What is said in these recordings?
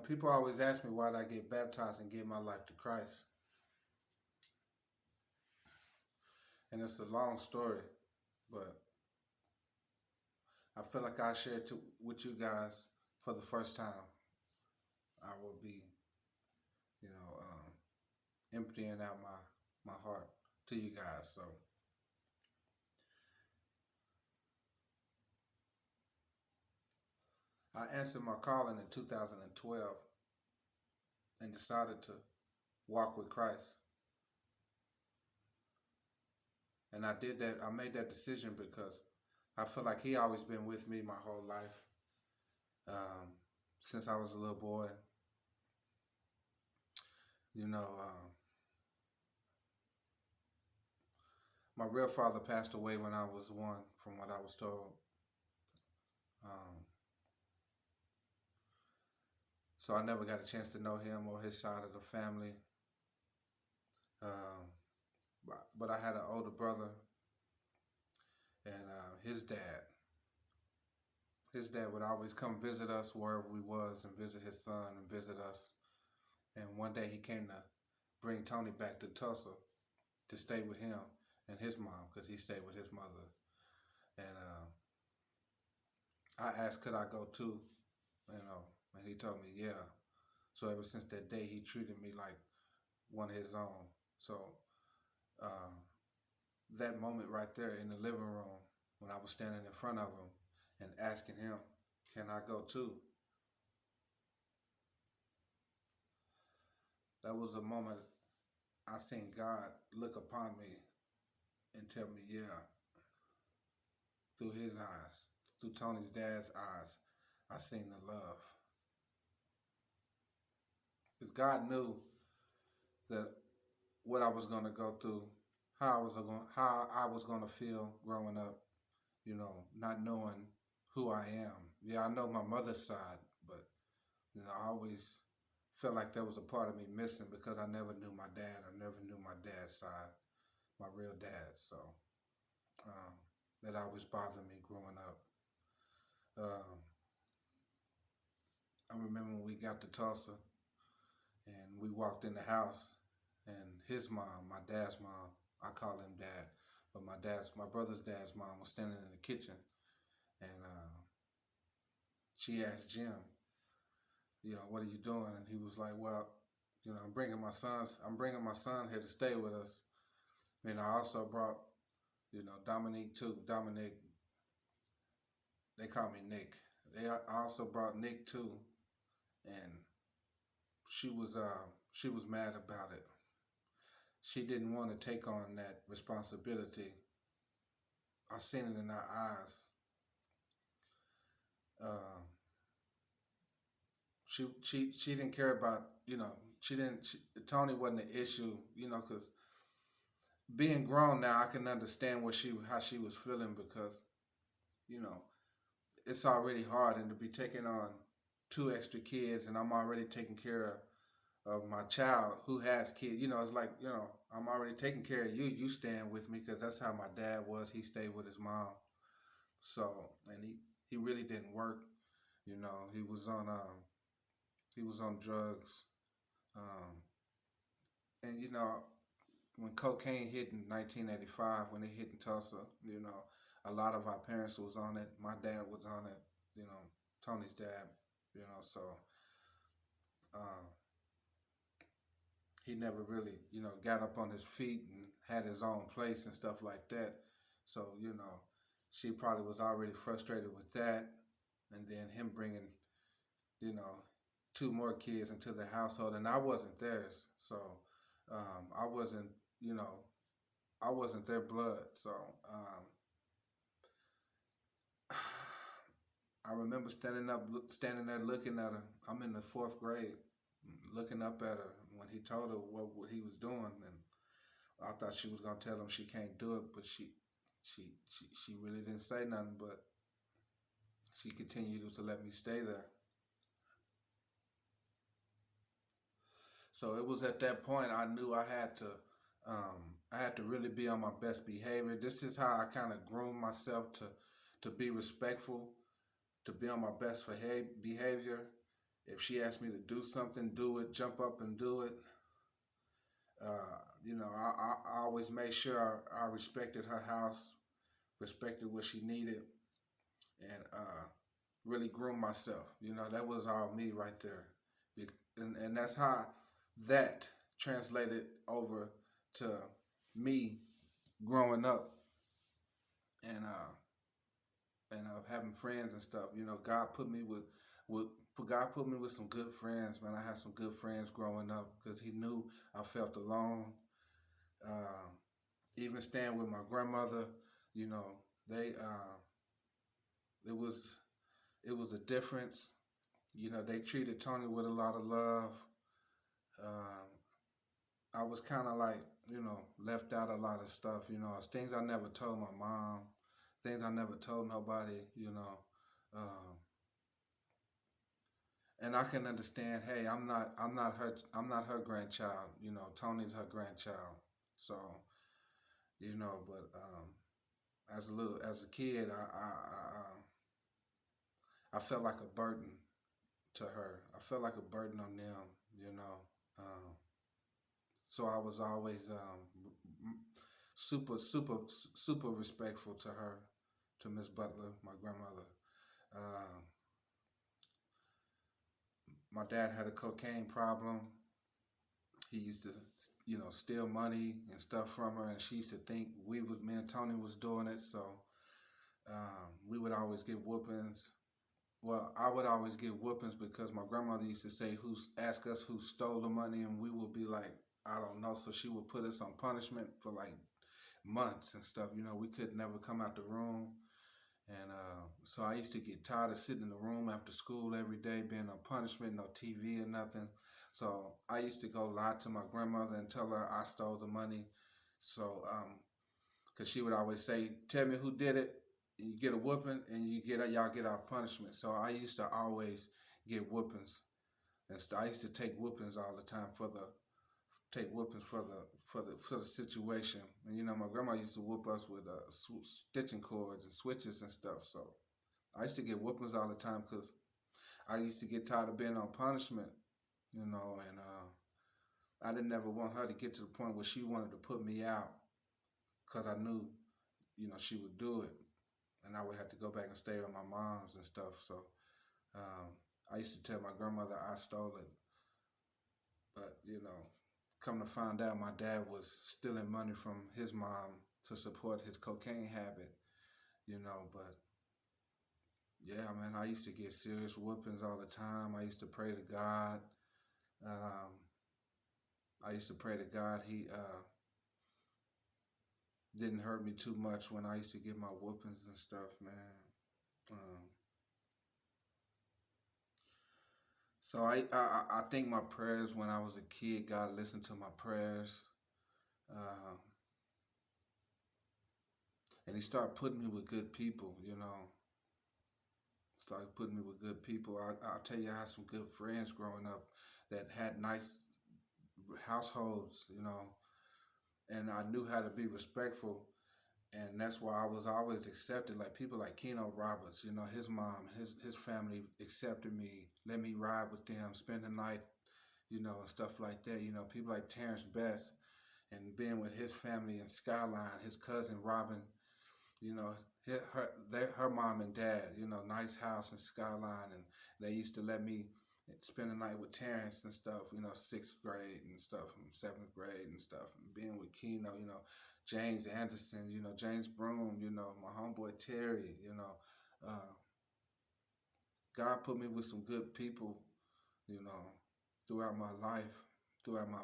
People always ask me why did I get baptized and give my life to Christ, and it's a long story, but I feel like I share it with you guys for the first time. I will be, you know, um, emptying out my heart to you guys. So I answered my calling in 2012 and decided to walk with Christ, and I did that. I made that decision because I feel like He always been with me my whole life, um, since I was a little boy. You know, my real father passed away when I was one, from what I was told. Um, so I never got a chance to know him or his side of the family. Um, but I had an older brother, and his dad would always come visit us wherever we was, and visit his son and visit us. And one day he came to bring Tony back to Tulsa to stay with him and his mom because he stayed with his mother. And I asked, could I go too? And he told me, yeah. So ever since that day, he treated me like one of his own. So uh, that moment right there in the living room, when I was standing in front of him and asking him, "Can I go too?" That was a moment I seen God look upon me and tell me, "Yeah," through His eyes, through Tony's dad's eyes, I seen the love. Because God knew that what I was going to go through, how I was going to feel growing up, not knowing who I am. Yeah, I know my mother's side, but I always felt like there was a part of me missing because I never knew my dad. I never knew my dad's side, my real dad. So um, that always bothered me growing up. Um, I remember when we got to Tulsa and we walked in the house, and his mom, my dad's mom, I call him dad, but my brother's dad's mom was standing in the kitchen, and she asked Jim, what are you doing? And he was like, well, I'm bringing my son here to stay with us. And I also brought, Dominique too. Dominic, they call me Nick. I also brought Nick too, and she was she was mad about it. She didn't want to take on that responsibility. I seen it in her eyes. Uh, she didn't care about, she didn't. Tony wasn't an issue, because being grown now, I can understand how she was feeling because you know it's already hard, and to be taking on two extra kids, and I'm already taking care of my child who has kids. It's like, I'm already taking care of you. You stand with me because that's how my dad was. He stayed with his mom. So, and he really didn't work. He was on drugs. Um, and when cocaine hit in 1985, when it hit in Tulsa, a lot of our parents was on it. My dad was on it. Tony's dad. So uh, he never really, got up on his feet and had his own place and stuff like that. So she probably was already frustrated with that, and then him bringing, you know, two more kids into the household, and I wasn't theirs. So I wasn't, you know, I wasn't their blood. So I remember standing there looking at her. I'm in the fourth grade, looking up at her when he told her what he was doing, and I thought she was gonna tell him she can't do it, but she really didn't say nothing, but she continued to let me stay there. So it was at that point I knew I had to really be on my best behavior. This is how I kind of groomed myself to be respectful, to be on my best behavior, If she asked me to do something, do it, jump up and do it. I always made sure I respected her house, respected what she needed, and really groomed myself. That was all me right there. And that's how that translated over to me growing up and having friends and stuff. With God put me with some good friends, man. I had some good friends growing up because He knew I felt alone. Uh, Even staying with my grandmother, you know, they it was it was a difference. They treated Tony with a lot of love. Um, I was kind of like, left out a lot of stuff. It's things I never told my mom, things I never told nobody. Um, and I can understand. Hey, I'm not her grandchild. Tony's her grandchild. So, but as a kid, I felt like a burden to her. I felt like a burden on them. You know, um, so I was always super, super, super respectful to her, to Miss Butler, my grandmother. Uh, my dad had a cocaine problem. He used to, steal money and stuff from her, and she used to think me and Tony was doing it. So we would always get whoopings. Well, I would always get whoopings because my grandmother used to say, ask us who stole the money, and we would be like, I don't know. So she would put us on punishment for like months and stuff. We could never come out the room. And so I used to get tired of sitting in the room after school every day, being on punishment, no TV or nothing. So I used to go lie to my grandmother and tell her I stole the money. So, because she would always say, "Tell me who did it." And you get a whooping, and y'all get our punishment. So I used to always get whoopings, and I used to take whoopings all the time take whoopings for the situation. And my grandma used to whoop us with stitching cords and switches and stuff. So I used to get whoopings all the time because I used to get tired of being on punishment, and I didn't ever want her to get to the point where she wanted to put me out because I knew, she would do it, and I would have to go back and stay with my mom's and stuff. So um, I used to tell my grandmother I stole it, but come to find out, my dad was stealing money from his mom to support his cocaine habit. But yeah, man, I used to get serious whoopings all the time. I used to pray to God. Um, I used to pray to God He didn't hurt me too much when I used to get my whoopings and stuff, man. Um, so I think my prayers when I was a kid, God listened to my prayers, uh, and He started putting me with good people. Started putting me with good people. I'll tell you, I had some good friends growing up that had nice households, and I knew how to be respectful, and that's why I was always accepted. Like people like Keno Roberts, his mom, his family accepted me, let me ride with them, spend the night, and stuff like that. People like Terrence Best and being with his family in Skyline, his cousin Robin, you know, her mom and dad, nice house in Skyline, and they used to let me spend the night with Terrence and stuff, sixth grade and stuff, and seventh grade and stuff, and being with Keno, James Anderson, James Broom, my homeboy Terry, uh, God put me with some good people, you know, throughout my life, throughout my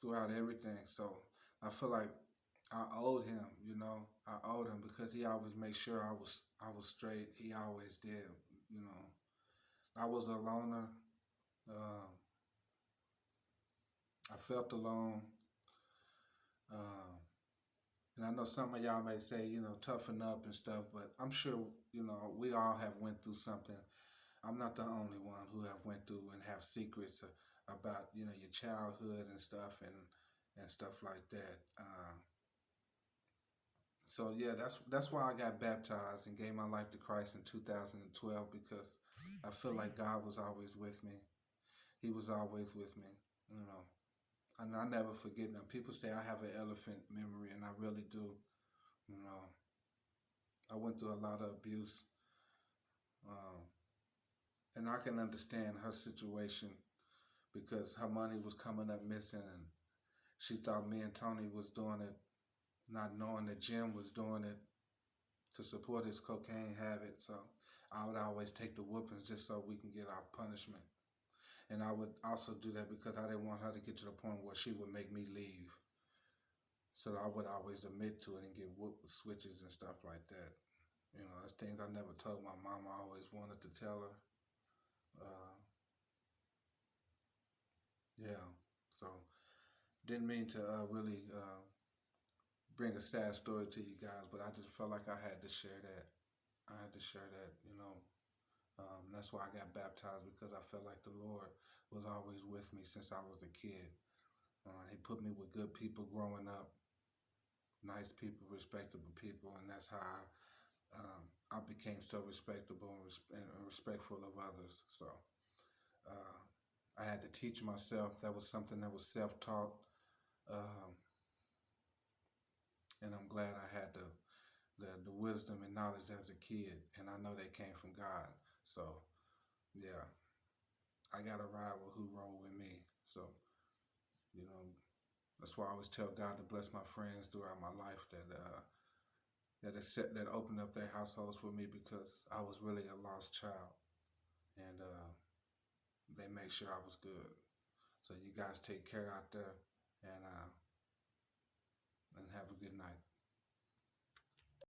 throughout everything. So I feel like I owed him, I owed him because he always made sure I was straight. He always did, you know. I was a loner. Uh, I felt alone. Uh, and I know some of y'all may say, toughen up and stuff, but I'm sure, we all have went through something. I'm not the only one who have went through and have secrets about, your childhood and stuff and stuff like that. So yeah, that's why I got baptized and gave my life to Christ in 2012 because I feel like God was always with me. He was always with me, you know. And I never forget them. People say I have an elephant memory, and I really do. You know, I went through a lot of abuse, um, and I can understand her situation because her money was coming up missing, and she thought me and Tony was doing it, not knowing that Jim was doing it to support his cocaine habit. So I would always take the whoopings just so we can get our punishment. And I would also do that because I didn't want her to get to the point where she would make me leave. So I would always admit to it and get whooped with switches and stuff like that. You know, that's things I never told my mom. I always wanted to tell her. Uh, yeah. So didn't mean to really bring a sad story to you guys, but I just felt like I had to share that. I had to share that, you know. That's why I got baptized because I felt like the Lord was always with me since I was a kid. He put me with good people growing up, nice people, respectable people, and that's how I became so respectable and respectful of others. So uh, I had to teach myself. That was something that was self-taught, um, and I'm glad I had the wisdom and knowledge as a kid, and I know they came from God. So yeah, I got a rival who rolled with me. So you know, that's why I always tell God to bless my friends throughout my life that opened up their households for me because I was really a lost child, and they made sure I was good. So you guys take care out there, and have a good night.